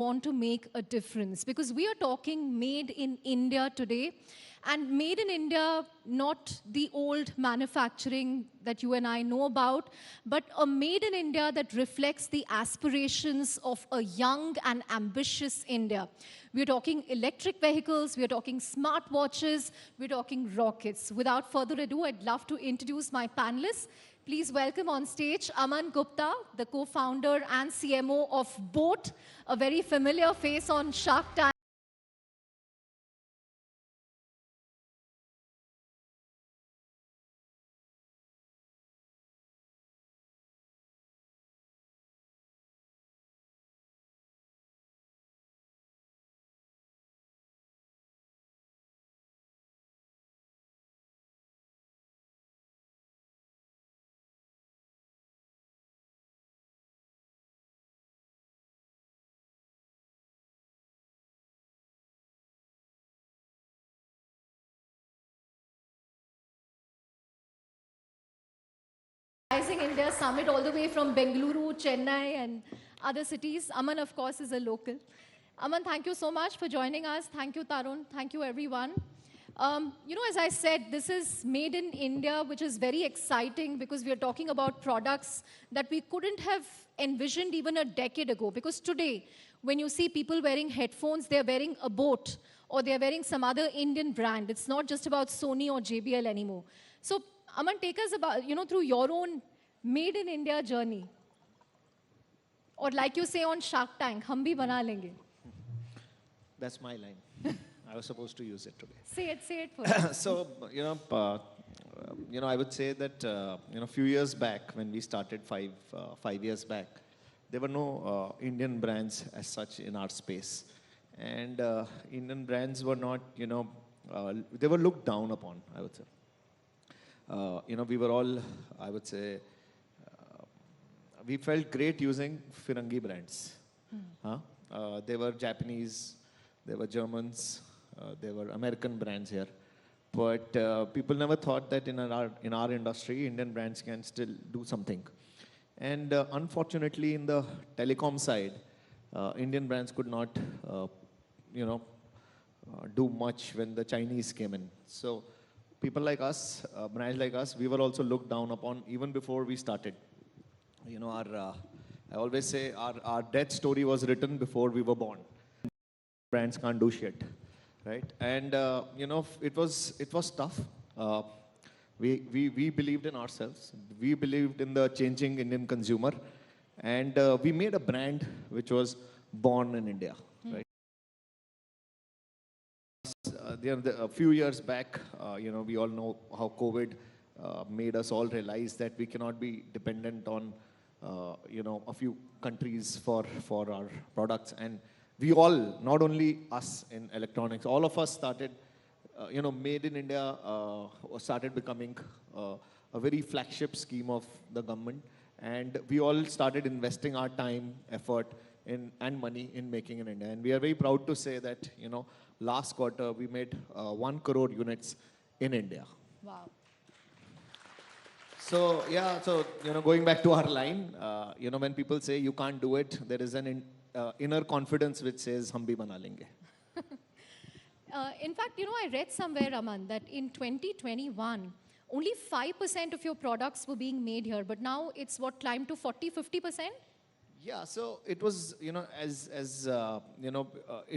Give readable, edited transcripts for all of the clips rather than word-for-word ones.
want to make a difference, because we are talking made in India today, and made in India, not the old manufacturing that you and I know about, but a made in India that reflects the aspirations of a young and ambitious India. We're talking electric vehicles, we're talking smartwatches, we're talking rockets. Without further ado, I'd love to introduce my panelists. Please welcome on stage Aman Gupta, the co-founder and CMO of Boat, a very familiar face on Shark Tank. Rising India Summit all the way from Bengaluru, Chennai and other cities. Aman, of course, is a local. Aman, thank you so much for joining us. Thank you, Tarun. Thank you, everyone. As I said, this is made in India, which is very exciting because we are talking about products that we couldn't have envisioned even a decade ago. Because today, when you see people wearing headphones, they're wearing a Boat or they're wearing some other Indian brand. It's not just about Sony or JBL anymore. So, Aman, take us about, through your own made in India journey. Or like you say on Shark Tank, hum bhi bana lenge. That's my line. I was supposed to use it today. Say it for us. So, I would say that, a few years back when we started 5 years back, there were no Indian brands as such in our space. And Indian brands were not, they were looked down upon, I would say. We were all, I would say, we felt great using Firangi brands. They were Japanese, they were Germans, they were American brands here. But people never thought that in our industry, Indian brands can still do something. And unfortunately, in the telecom side, Indian brands could not, do much when the Chinese came in. So people like us, brands like us, we were also looked down upon even before we started. I always say our death story was written before we were born. Brands can't do shit, right? And it was tough. We believed in ourselves. We believed in the changing Indian consumer, and we made a brand which was born in India, right? A few years back, we all know how COVID made us all realize that we cannot be dependent on, a few countries for our products. And we all, not only us in electronics, all of us started, made in India started becoming a very flagship scheme of the government. And we all started investing our time, effort, and money in making in India. And we are very proud to say that, last quarter we made 1 crore units in India. Wow. So, going back to our line, when people say you can't do it, there is an inner confidence which says, hum bhi bana lenge. In fact, I read somewhere, Aman, that in 2021, only 5% of your products were being made here, but now it's climbed to 40-50%? Yeah, so it was, it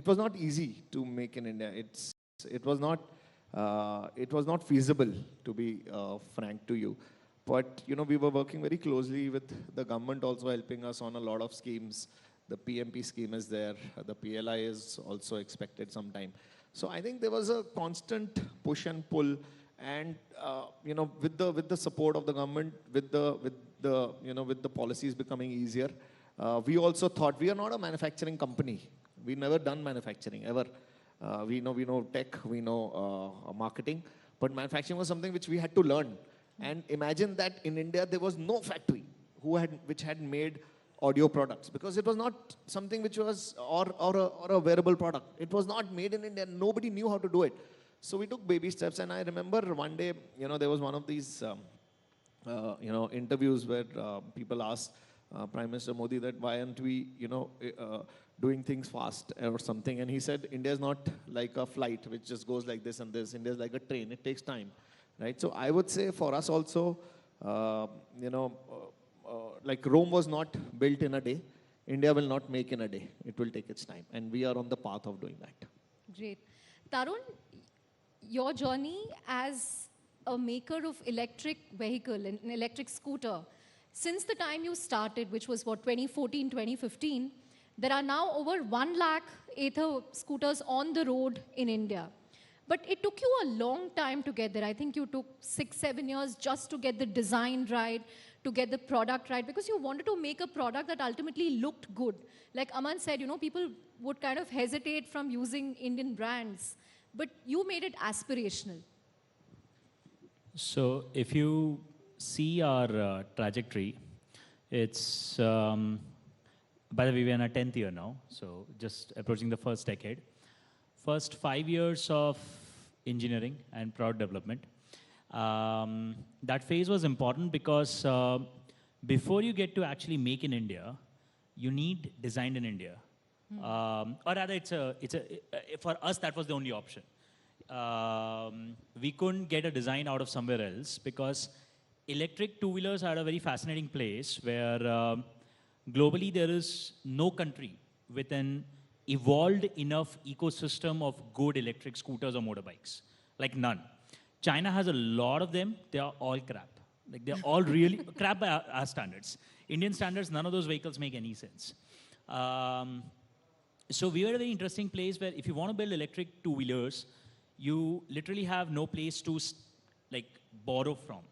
was not easy to make in India. It was not feasible, to be frank to you. But, we were working very closely with the government also helping us on a lot of schemes. The PMP scheme is there. The PLI is also expected sometime. So I think there was a constant push and pull. And, with the support of the government, with the policies becoming easier, we also thought we are not a manufacturing company. We never done manufacturing ever. We know tech, we know marketing, but manufacturing was something which we had to learn. And imagine that in India there was no factory which had made audio products, because it was not something which was or a wearable product. It was not made in India. Nobody knew how to do it. So we took baby steps. And I remember one day, there was one of these interviews where people asked Prime Minister Modi that why aren't we, doing things fast or something. And he said, India is not like a flight which just goes like this and this. India is like a train. It takes time, right? So I would say for us also, like Rome was not built in a day. India will not make in a day. It will take its time. And we are on the path of doing that. Great. Tarun, your journey as a maker of electric vehicle, an electric scooter, since the time you started, which was what, 2014, 2015, there are now over 1 lakh Ather scooters on the road in India. But it took you a long time to get there. I think you took 6-7 years just to get the design right, to get the product right, because you wanted to make a product that ultimately looked good. Like Aman said, people would kind of hesitate from using Indian brands, but you made it aspirational. So if you see our trajectory, it's, by the way, we're in our 10th year now, so just approaching the first decade. First 5 years of engineering and product development. That phase was important because before you get to actually make in India, you need designed in India. Or rather, for us, that was the only option. We couldn't get a design out of somewhere else because electric two-wheelers are a very fascinating place where globally there is no country with an evolved enough ecosystem of good electric scooters or motorbikes. Like none. China has a lot of them. They are all crap. Like they're all really crap by our standards. Indian standards, none of those vehicles make any sense. So we were at a very interesting place where if you want to build electric two-wheelers, you literally have no place to borrow from.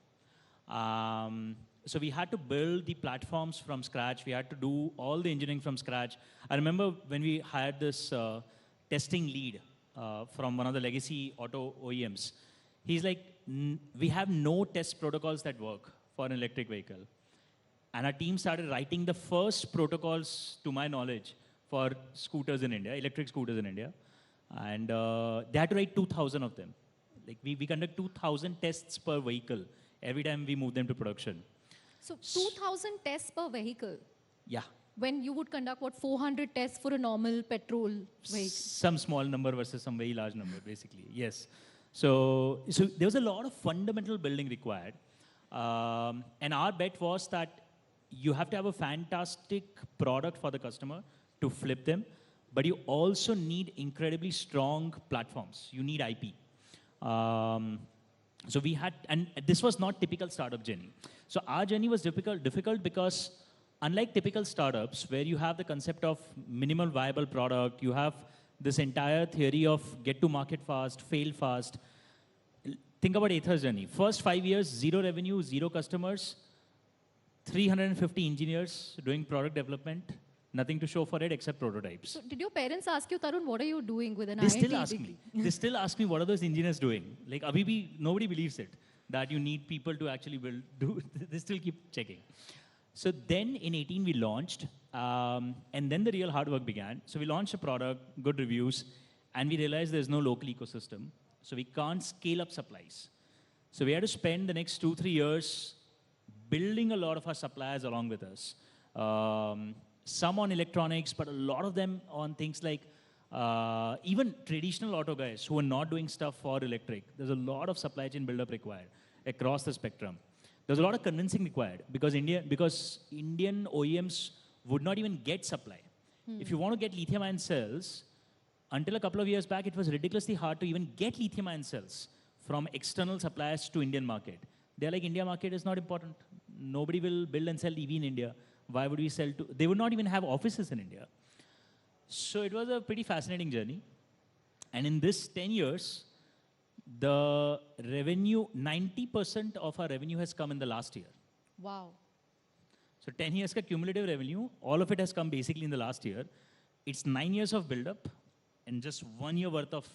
So we had to build the platforms from scratch. We had to do all the engineering from scratch. I remember when we hired this testing lead from one of the legacy auto OEMs. He's like, we have no test protocols that work for an electric vehicle. And our team started writing the first protocols, to my knowledge, for scooters in India, electric scooters in India. And they had to write 2,000 of them. Like we conduct 2,000 tests per vehicle every time we move them to production. So 2,000 tests per vehicle? Yeah. When you would conduct, 400 tests for a normal petrol vehicle? Some small number versus some very large number, basically, yes. So there was a lot of fundamental building required. And our bet was that you have to have a fantastic product for the customer to flip them, but you also need incredibly strong platforms. You need IP. So we had, and this was not typical startup journey. So our journey was difficult because unlike typical startups where you have the concept of minimal viable product, you have this entire theory of get to market fast, fail fast. Think about Ather's journey. First 5 years, 0 revenue, 0 customers, 350 engineers doing product development, nothing to show for it except prototypes. So did your parents ask you, Tarun, what are you doing with an IIT? They still ask me. They still ask me, what are those engineers doing? Like, abhi bhi, nobody believes it, that you need people to actually build. They still keep checking. So then in 18, we launched, and then the real hard work began. So we launched a product, good reviews, and we realized there's no local ecosystem. So we can't scale up supplies. So we had to spend the next 2-3 years building a lot of our suppliers along with us. Some on electronics, but a lot of them on things like even traditional auto guys who are not doing stuff for electric. There's a lot of supply chain buildup required across the spectrum. There's a lot of convincing required because Indian OEMs would not even get supply. If you want to get lithium-ion cells, until a couple of years back, it was ridiculously hard to even get lithium-ion cells from external suppliers to Indian market. They're like, India market is not important. Nobody will build and sell EV in India. Why would we sell to? They would not even have offices in India. So it was a pretty fascinating journey. And in this 10 years, the revenue, 90% of our revenue has come in the last year. Wow. So 10 years ka cumulative revenue, all of it has come basically in the last year. It's 9 years of build-up and just 1 year worth of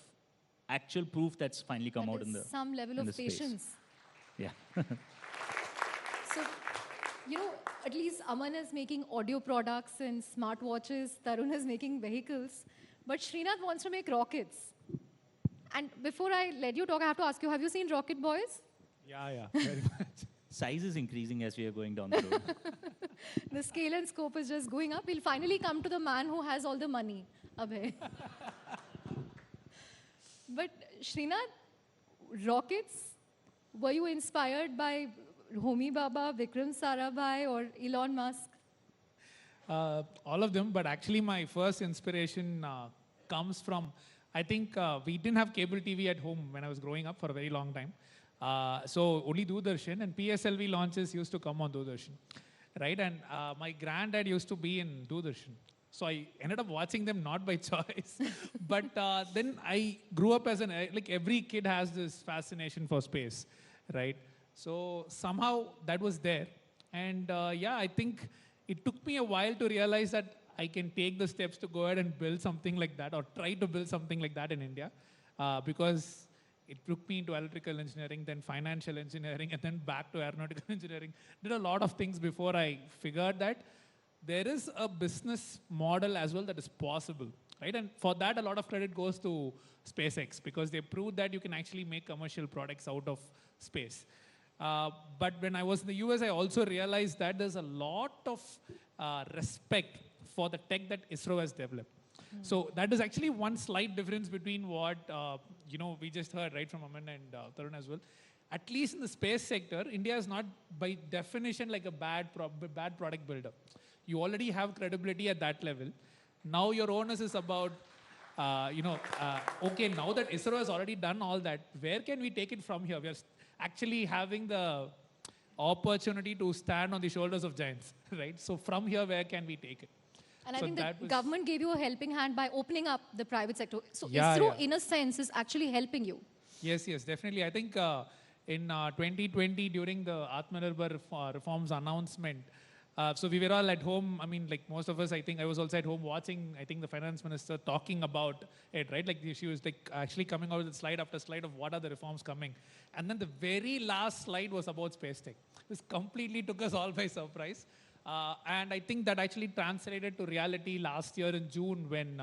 actual proof that's finally come out in the some level of patience. Yeah. So, at least Aman is making audio products and smartwatches. Tarun is making vehicles. But Srinath wants to make rockets. And before I let you talk, I have to ask you, have you seen Rocket Boys? Yeah, very much. size is increasing as we are going down the road. The scale and scope is just going up. We'll finally come to the man who has all the money, Abhay. But Srinath, rockets, were you inspired by Homi Baba, Vikram Sarabhai, or Elon Musk? All of them, but actually my first inspiration comes from, I think we didn't have cable TV at home when I was growing up for a very long time. So only Doordarshan, and PSLV launches used to come on Doordarshan, right? And my granddad used to be in Doordarshan. So I ended up watching them not by choice, but then I grew up as like every kid has this fascination for space, right? So somehow that was there. And yeah, I think it took me a while to realize that I can take the steps to go ahead and build something like that, or try to build something like that in India, because it took me into electrical engineering, then financial engineering, and then back to aeronautical engineering. Did a lot of things before I figured that there is a business model as well that is possible, right? And for that, a lot of credit goes to SpaceX, because they proved that you can actually make commercial products out of space. But when I was in the US, I also realized that there's a lot of respect for the tech that ISRO has developed. So that is actually one slight difference between what we just heard, right, from Aman and Tarun as well. At least in the space sector, India is not by definition like a bad product builder. You already have credibility at that level. Now your onus is about, okay, now that ISRO has already done all that, where can we take it from here? We are actually having the opportunity to stand on the shoulders of giants, right? So from here, where can we take it? And so I think the government gave you a helping hand by opening up the private sector. So yeah, ISRO, in a sense, is actually helping you. Yes, definitely. I think in 2020, during the Atmanirbhar reforms announcement, so we were all at home. I mean, like most of us, I think I was also at home watching, I think the finance minister talking about it, right? Like she was like actually coming out with slide after slide of what are the reforms coming. And then the very last slide was about space tech. This completely took us all by surprise. And I think that actually translated to reality last year in June when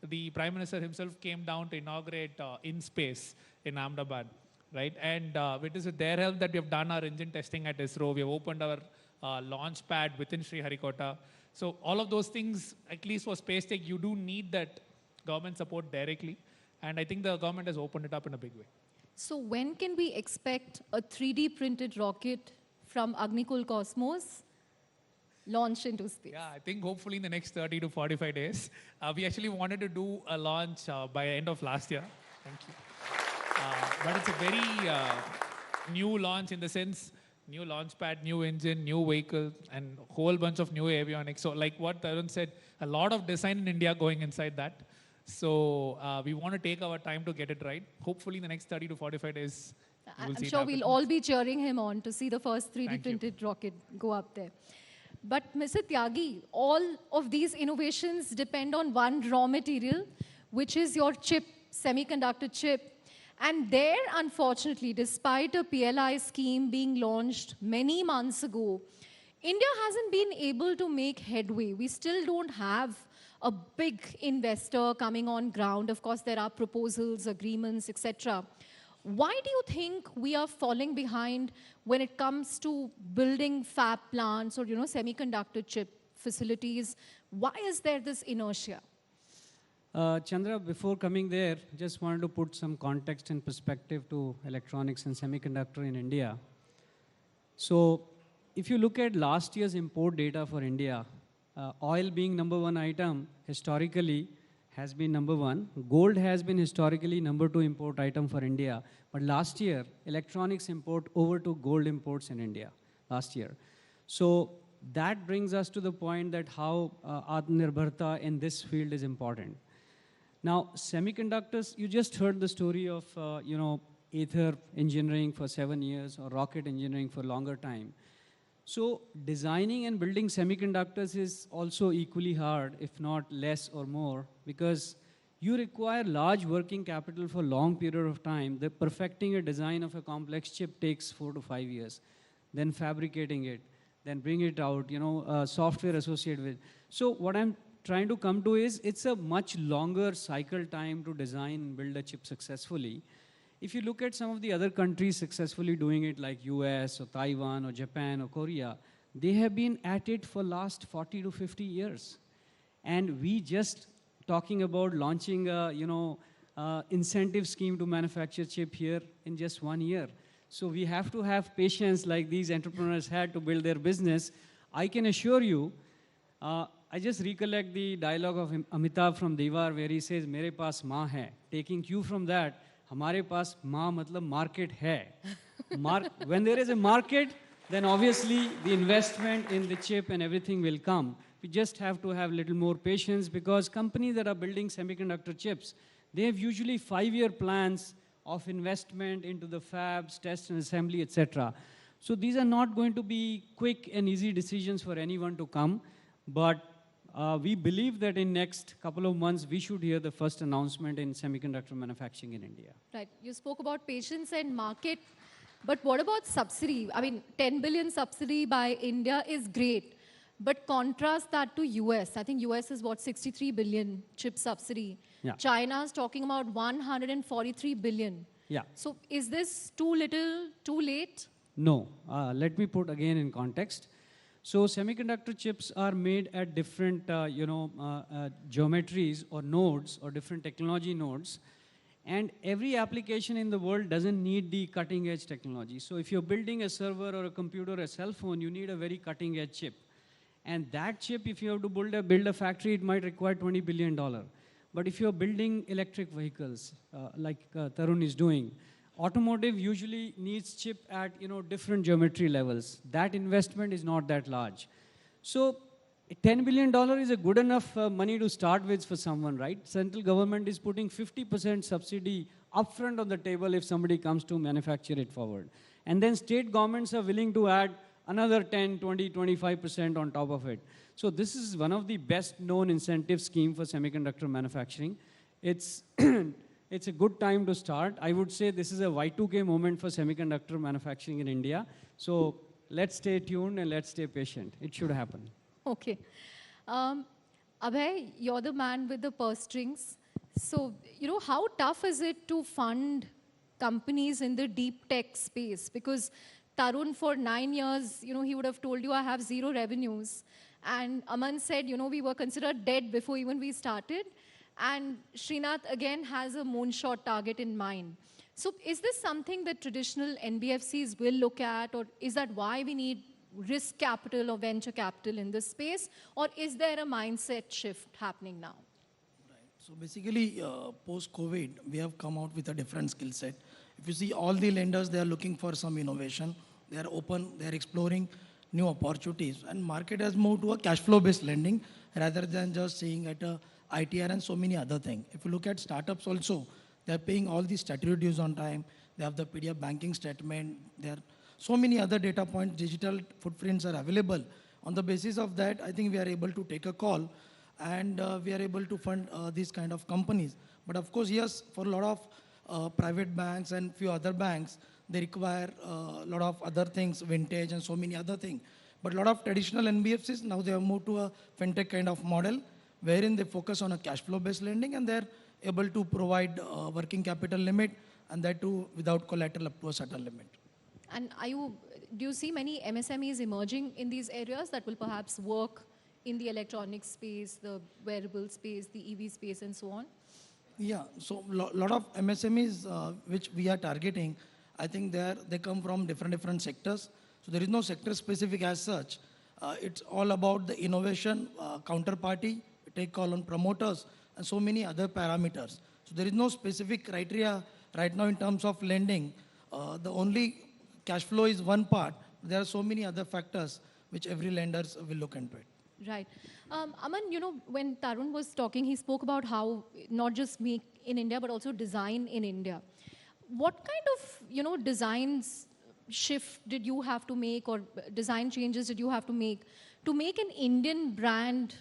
the Prime Minister himself came down to inaugurate in space in Ahmedabad, right? And it is with their help that we have done our engine testing at ISRO. We have opened our launch pad within Sriharikota. So all of those things, at least for space tech, you do need that government support directly. And I think the government has opened it up in a big way. So when can we expect a 3D printed rocket from Agnikul Cosmos launch into space? Yeah, I think hopefully in the next 30 to 45 days. We actually wanted to do a launch by end of last year. Thank you. But it's a very new launch in the sense, new launch pad, new engine, new vehicle, and a whole bunch of new avionics. So like what Tarun said, a lot of design in India going inside that. So we want to take our time to get it right. Hopefully in the next 30 to 45 days, I'm sure we'll all be cheering him on to see the first 3D printed rocket go up there. But Mr. Tyagi, all of these innovations depend on one raw material, which is your chip, semiconductor chip. And there, unfortunately, despite a PLI scheme being launched many months ago, India hasn't been able to make headway. We still don't have a big investor coming on ground. Of course, there are proposals, agreements, etc. Why do you think we are falling behind when it comes to building fab plants or, semiconductor chip facilities? Why is there this inertia? Chandra, before coming there, just wanted to put some context and perspective to electronics and semiconductor in India. So if you look at last year's import data for India, oil being number one item historically has been number one. Gold has been historically number two import item for India. But last year, electronics import over to gold imports in India last year. So that brings us to the point that how Atmanirbharta in this field is important. Now, semiconductors, you just heard the story of, ether engineering for 7 years or rocket engineering for longer time. So designing and building semiconductors is also equally hard, if not less or more, because you require large working capital for long period of time. The perfecting a design of a complex chip takes 4 to 5 years. Then fabricating it, then bring it out, software associated with it. So what I'm trying to come to is it's a much longer cycle time to design and build a chip successfully. If you look at some of the other countries successfully doing it, like US or Taiwan or Japan or Korea, they have been at it for last 40 to 50 years. And we just talking about launching a, incentive scheme to manufacture chip here in just 1 year. So we have to have patience like these entrepreneurs had to build their business. I can assure you, I just recollect the dialogue of Amitabh from Diwar where he says, "Mere paas maa hai." Taking cue from that, "Hamare paas maa matlab market hai." When there is a market, then obviously the investment in the chip and everything will come. We just have to have a little more patience because companies that are building semiconductor chips, they have usually 5-year plans of investment into the fabs, test and assembly, etc. So these are not going to be quick and easy decisions for anyone to come. But we believe that in next couple of months, we should hear the first announcement in semiconductor manufacturing in India. Right. You spoke about patience and market. But what about subsidy? I mean, 10 billion subsidy by India is great. But contrast that to US. I think US is what, 63 billion chip subsidy. Yeah. China is talking about 143 billion. Yeah. So is this too little, too late? No. Let me put again in context. So semiconductor chips are made at different, geometries or nodes or different technology nodes. And every application in the world doesn't need the cutting edge technology. So if you're building a server or a computer or a cell phone, you need a very cutting edge chip. And that chip, if you have to build a factory, it might require $20 billion. But if you're building electric vehicles, like Tarun is doing, automotive usually needs chip at different geometry levels. That investment is not that large. So $10 billion is a good enough money to start with for someone, right? Central government is putting 50% subsidy upfront on the table if somebody comes to manufacture it forward. And then state governments are willing to add another 10, 20, 25% on top of it. So this is one of the best known incentive scheme for semiconductor manufacturing. It's it's a good time to start. I would say this is a Y2K moment for semiconductor manufacturing in India. So let's stay tuned and let's stay patient. It should happen. Okay. Abhay, you're the man with the purse strings. So, how tough is it to fund companies in the deep tech space? Because Tarun, for 9 years, he would have told you, I have 0 revenues. And Aman said, we were considered dead before even we started. And Srinath, again, has a moonshot target in mind. So is this something that traditional NBFCs will look at? Or is that why we need risk capital or venture capital in this space? Or is there a mindset shift happening now? Right. So basically, post-COVID, we have come out with a different skill set. If you see all the lenders, they are looking for some innovation. They are open, they are exploring new opportunities. And market has moved to a cash flow-based lending rather than just seeing at a ITR and so many other things. If you look at startups also, they are paying all the statutory dues on time. They have the PDF banking statement. There are so many other data points, digital footprints are available. On the basis of that, I think we are able to take a call and we are able to fund these kind of companies. But of course, yes, for a lot of private banks and few other banks, they require a lot of other things, vintage and so many other things. But a lot of traditional NBFCs, now they have moved to a fintech kind of model, wherein they focus on a cash flow based lending and they're able to provide working capital limit and that too without collateral up to a certain limit. And do you see many MSMEs emerging in these areas that will perhaps work in the electronic space, the wearable space, the EV space and so on? Yeah, so lot of MSMEs which we are targeting, I think they come from different sectors. So there is no sector specific as such. It's all about the innovation, counterparty, take call on promoters and so many other parameters. So there is no specific criteria right now in terms of lending. The only cash flow is one part. There are so many other factors which every lender will look into it. Right. Aman, when Tarun was talking, he spoke about how not just make in India, but also design in India. What kind of, designs shift did you have to make or design changes did you have to make an Indian brand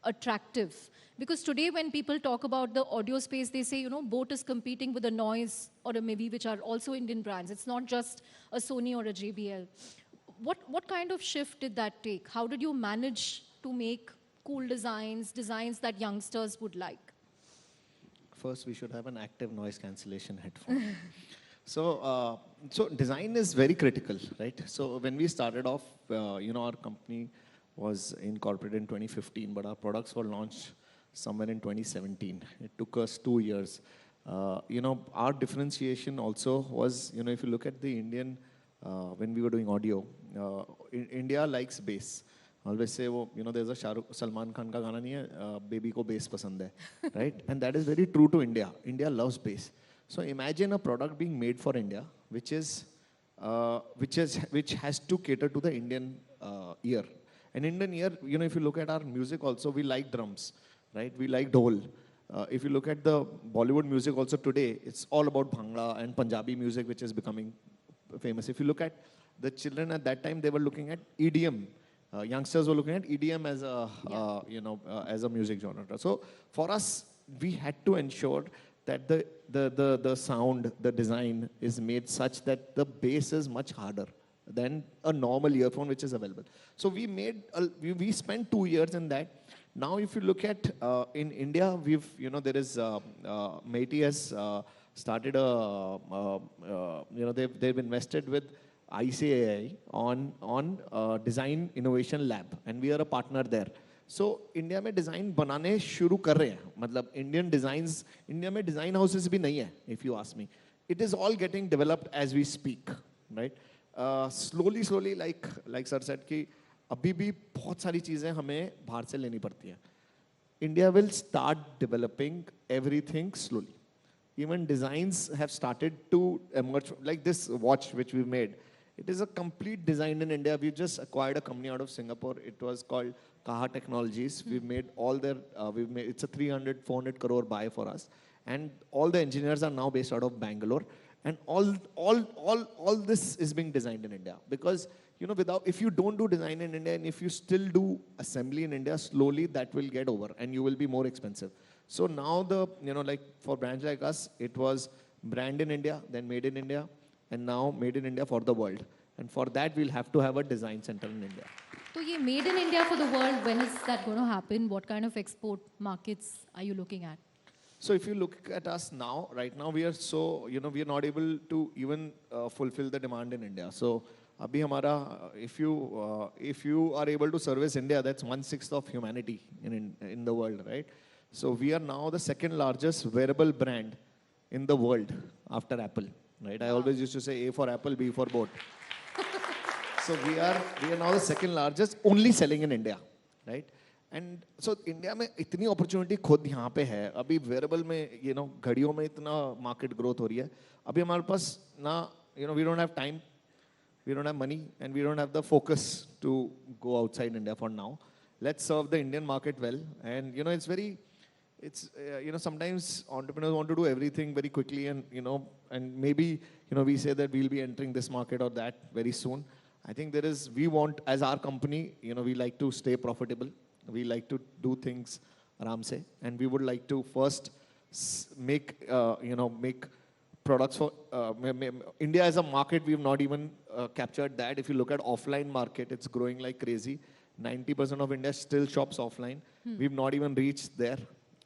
attractive? Because today when people talk about the audio space, they say, boAt is competing with a Noise or a Maybe, which are also Indian brands. It's not just a Sony or a JBL. What kind of shift did that take? How did you manage to make cool designs that youngsters would like? First, we should have an active noise cancellation headphone. So design is very critical, right? So when we started off, our company was incorporated in 2015, but our products were launched somewhere in 2017. It took us 2 years. Our differentiation also was, if you look at the Indian, when we were doing audio, India likes bass. Always say, there's a Salman Khan ka gana nahi hai, baby ko bass pasand hai, right? And that is very true to India. India loves bass. So imagine a product being made for India, which has to cater to the Indian ear. An Indian ear, if you look at our music also, we like drums, right? We like dhol. If you look at the Bollywood music also today, it's all about Bhangra and Punjabi music, which is becoming famous. If you look at the children at that time, they were looking at EDM. Youngsters were looking at EDM as a music genre. So for us, we had to ensure that the sound, the design is made such that the bass is much harder than a normal earphone which is available. So we spent 2 years in that. Now, if you look at in India, there is MeitY has started they've invested with ICAI on design innovation lab, and we are a partner there. So India में design बनाने शुरू कर रहे हैं. मतलब Indian designs, India में design houses भी नहीं है. If you ask me, it is all getting developed as we speak, right? Slowly, like sir said कि अभी भी बहुत सारी चीजें हमें बाहर से लेनी पड़ती हैं. India will start developing everything slowly. Even designs have started to emerge, like this watch which we made. It is a complete design in India. We just acquired a company out of Singapore. It was called Kaha Technologies. We've made all their, it's a 300-400 crore buy for us. And all the engineers are now based out of Bangalore. And all this is being designed in India. Because, if you don't do design in India and if you still do assembly in India, slowly that will get over and you will be more expensive. So now like for brands like us, it was brand in India, then made in India, and now made in India for the world. And for that, we'll have to have a design center in India. So ye made in India for the world, when is that going to happen? What kind of export markets are you looking at? So if you look at us now, right now we are we are not able to even fulfill the demand in India. So abhi hamara, if you are able to service India, that's 1/6 of humanity in the world, right? So we are now the second largest wearable brand in the world after Apple, right? I always used to say A for Apple, B for boat. So we are now the second largest, only selling in India, right? And so India में इतनी opportunity खुद यहाँ पे है. अभी wearable में घड़ियों में इतना market growth हो रही है. अभी हमारे पास ना we don't have time, we don't have money, and we don't have the focus to go outside India for now. Let's serve the Indian market well, and sometimes entrepreneurs want to do everything very quickly, and maybe we say that we'll be entering this market or that very soon. I think we want, as our company, we like to stay profitable. We like to do things aram se, and we would like to first make products for India as a market. We've not even captured that. If you look at offline market, it's growing like crazy. 90% of India still shops offline. We've not even reached there.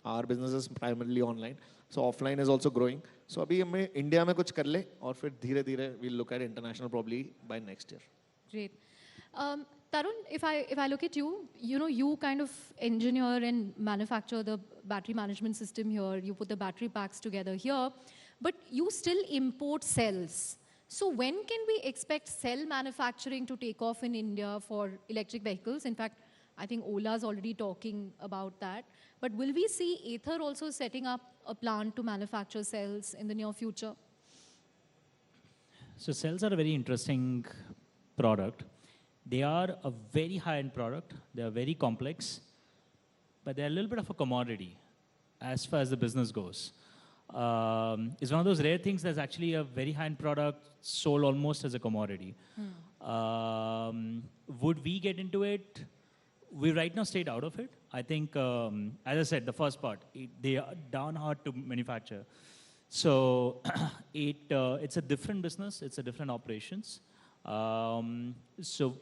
Our business is primarily online. So offline is also growing. So abhi hame India mein kuch kar le, aur fir dheere we'll look at international probably by next year. Great. Tarun, if I look at you, you kind of engineer and manufacture the battery management system here. You put the battery packs together here, but you still import cells. So when can we expect cell manufacturing to take off in India for electric vehicles? In fact, I think Ola is already talking about that. But will we see Ather also setting up a plant to manufacture cells in the near future? So cells are a very interesting product. They are a very high-end product. They are very complex, but they're a little bit of a commodity as far as the business goes. It's one of those rare things that's actually a very high-end product sold almost as a commodity. Would we get into it? We right now stayed out of it. I think, as I said, the first part, they are darn hard to manufacture. So it's a different business. It's a different operations. So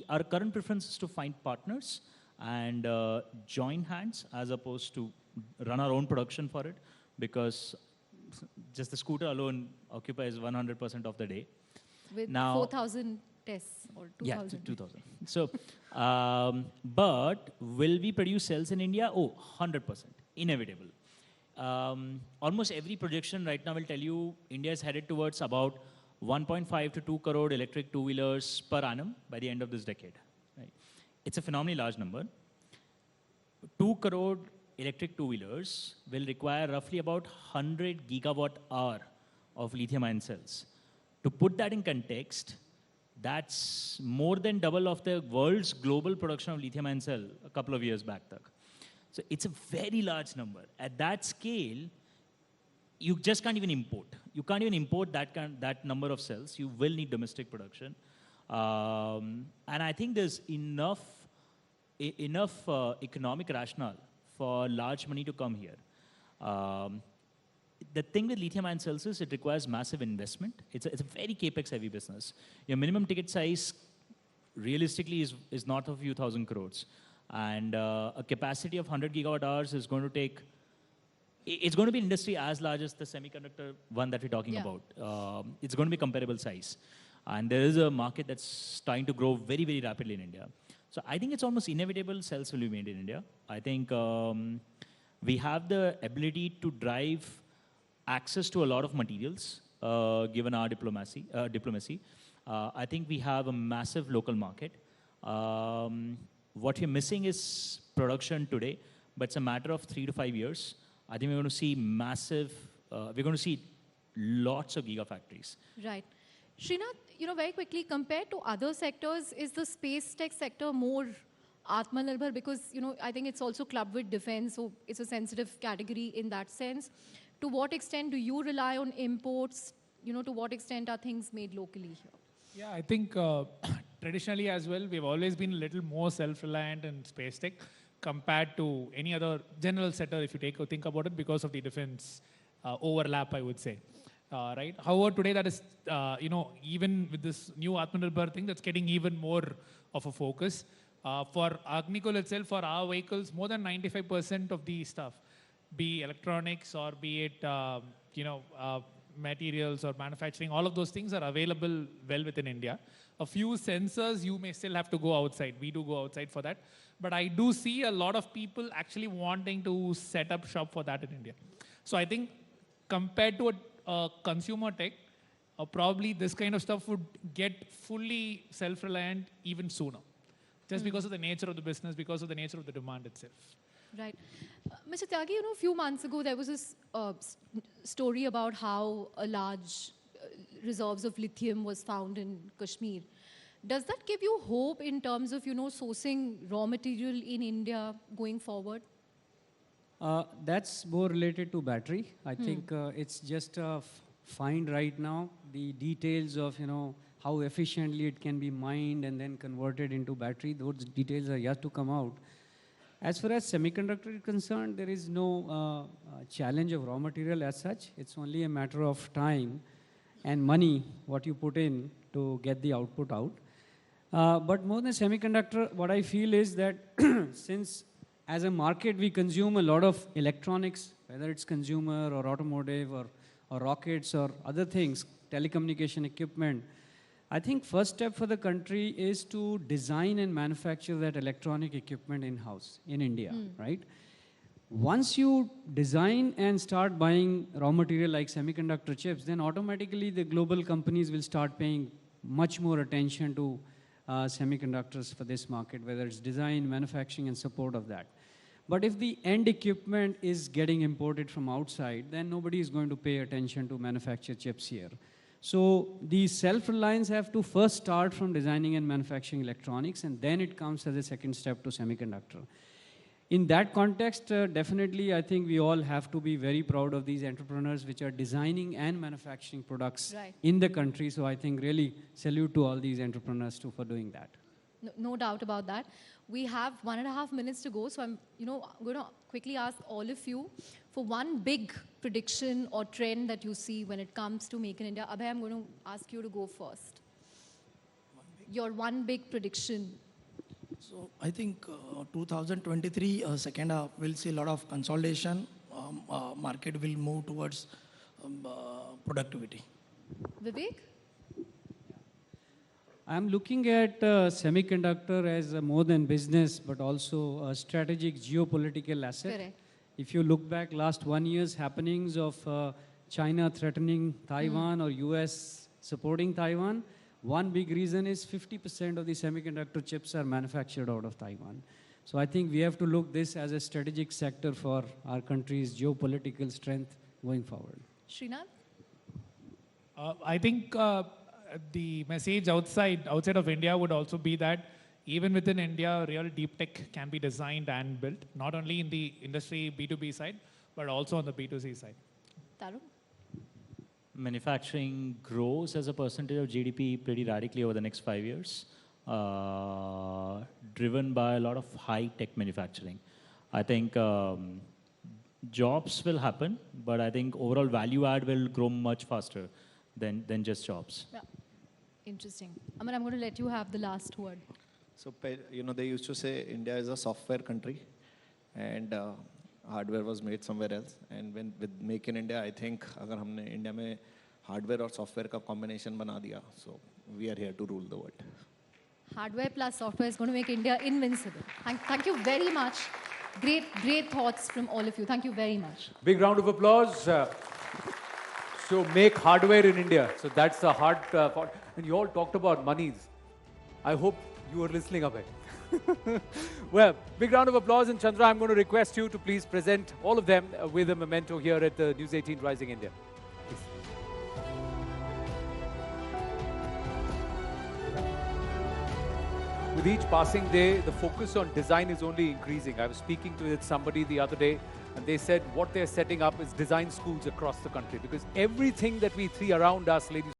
our current preference is to find partners and join hands as opposed to run our own production for it, because just the scooter alone occupies 100% of the day. With Now, 4,000 tests or 2,000. yeah, 2,000. So, but will we produce cells in India? Oh, 100%, inevitable. Almost every projection right now will tell you India is headed towards about 1.5 to 2 crore electric two-wheelers per annum by the end of this decade. Right? It's a phenomenally large number. 2 crore electric two-wheelers will require roughly about 100 gigawatt hour of lithium-ion cells. To put that in context, that's more than double of the world's global production of lithium-ion cell a couple of years back. So it's a very large number. At that scale, you just can't even import. You can't even import that number of cells. You will need domestic production. And I think there's enough economic rationale for large money to come here. The thing with lithium-ion cells is it requires massive investment. It's a very capex-heavy business. Your minimum ticket size, realistically, is north of a few thousand crores. And a capacity of 100 gigawatt hours is going to take, it's going to be an industry as large as the semiconductor one that we're talking about. It's going to be comparable size. And there is a market that's starting to grow very, very rapidly in India. So I think it's almost inevitable cells will be made in India. I think we have the ability to drive access to a lot of materials, given our diplomacy. I think we have a massive local market. What we're missing is production today, but it's a matter of 3 to 5 years. I think we're going to see massive, we're going to see lots of gigafactories. Right. Srinath, very quickly, compared to other sectors, is the space tech sector more Atmanirbhar? Because, I think it's also clubbed with defense, so it's a sensitive category in that sense. To what extent do you rely on imports? To what extent are things made locally here? Yeah, I think traditionally as well, we've always been a little more self-reliant in space tech compared to any other general sector, if you think about it, because of the defense overlap, I would say. Right? However, today that is, even with this new Atmanirbhar thing, that's getting even more of a focus. For Agnikul itself, for our vehicles, more than 95% of the stuff, be electronics or be it, materials or manufacturing, all of those things are available well within India. A few sensors, you may still have to go outside. We do go outside for that. But I do see a lot of people actually wanting to set up shop for that in India. So I think compared to a consumer tech, probably this kind of stuff would get fully self-reliant even sooner. Just because of the nature of the business, because of the nature of the demand itself. Right. Mr. Tyagi, a few months ago, there was this story about how a large reserves of lithium was found in Kashmir. Does that give you hope in terms of, sourcing raw material in India going forward? That's more related to battery. I think it's just a find right now. The details of, how efficiently it can be mined and then converted into battery, those details are yet to come out. As far as semiconductor is concerned, there is no challenge of raw material as such. It's only a matter of time and money, what you put in to get the output out. But more than semiconductor, what I feel is that since as a market we consume a lot of electronics, whether it's consumer or automotive or rockets or other things, telecommunication equipment, I think first step for the country is to design and manufacture that electronic equipment in-house, in India, right? Once you design and start buying raw material like semiconductor chips, then automatically the global companies will start paying much more attention to semiconductors for this market, whether it's design, manufacturing, and support of that. But if the end equipment is getting imported from outside, then nobody is going to pay attention to manufacture chips here. So the self-reliance have to first start from designing and manufacturing electronics, and then it comes as a second step to semiconductor. In that context, definitely, I think we all have to be very proud of these entrepreneurs which are designing and manufacturing products in the country. So I think really salute to all these entrepreneurs too for doing that. No doubt about that. We have 1.5 minutes to go, so I'm going to quickly ask all of you for one big prediction or trend that you see when it comes to Make in India. Abhay, I'm going to ask you to go first. Your one big prediction. So I think 2023 second half, we'll see a lot of consolidation. Market will move towards productivity. Vivek? I'm looking at semiconductor as more than business, but also a strategic geopolitical asset. Correct. If you look back last 1 year's happenings of China threatening Taiwan or US supporting Taiwan, one big reason is 50% of the semiconductor chips are manufactured out of Taiwan. So I think we have to look this as a strategic sector for our country's geopolitical strength going forward. Srinath? I think the message outside of India would also be that even within India, real deep tech can be designed and built, not only in the industry B2B side, but also on the B2C side. Tarun? Manufacturing grows as a percentage of GDP pretty radically over the next 5 years, driven by a lot of high-tech manufacturing. I think jobs will happen, but I think overall value add will grow much faster than just jobs. Yeah. Interesting. Aman, I'm going to let you have the last word. So, they used to say India is a software country and hardware was made somewhere else. And with Make in India, I think agar humne India mein hardware or software ka combination bana diya, so we are here to rule the world. Hardware plus software is going to make India invincible. Thank you very much. Great thoughts from all of you. Thank you very much. Big round of applause. So make hardware in India. So that's the hard part. And you all talked about monies. I hope you were listening up it. Well, big round of applause. And Chandra, I'm going to request you to please present all of them with a memento here at the News 18 Rising India. Please. With each passing day, the focus on design is only increasing. I was speaking to somebody the other day, and they said what they're setting up is design schools across the country, because everything that we see around us, ladies